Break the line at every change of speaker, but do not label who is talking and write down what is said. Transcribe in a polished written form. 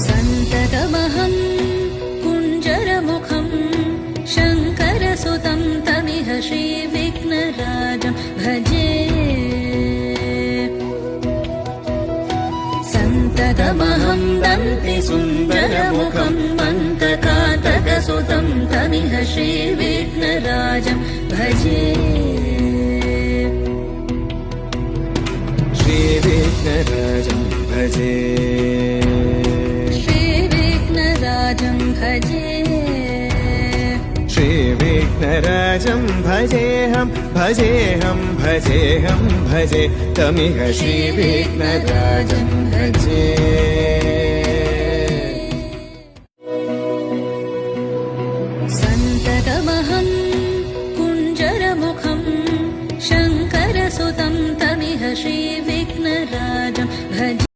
सन्ततमहं कुञ्जरमुखं शङ्करसुतं तमिह श्रीविघ्नराजं भजे। सन्ततमहं दन्तिसुन्दरमुखं मन्तकातकसुतं तमिह श्रीविघ्नराजं भजे।
श्रीविघ्नराजं भजे।
श्रीविघ्नराजं भजे।
श्रीविघ्नराजं भजेऽहं भजेऽहं भजेऽहं भजे तमिह श्रीविघ्नराजं भजे।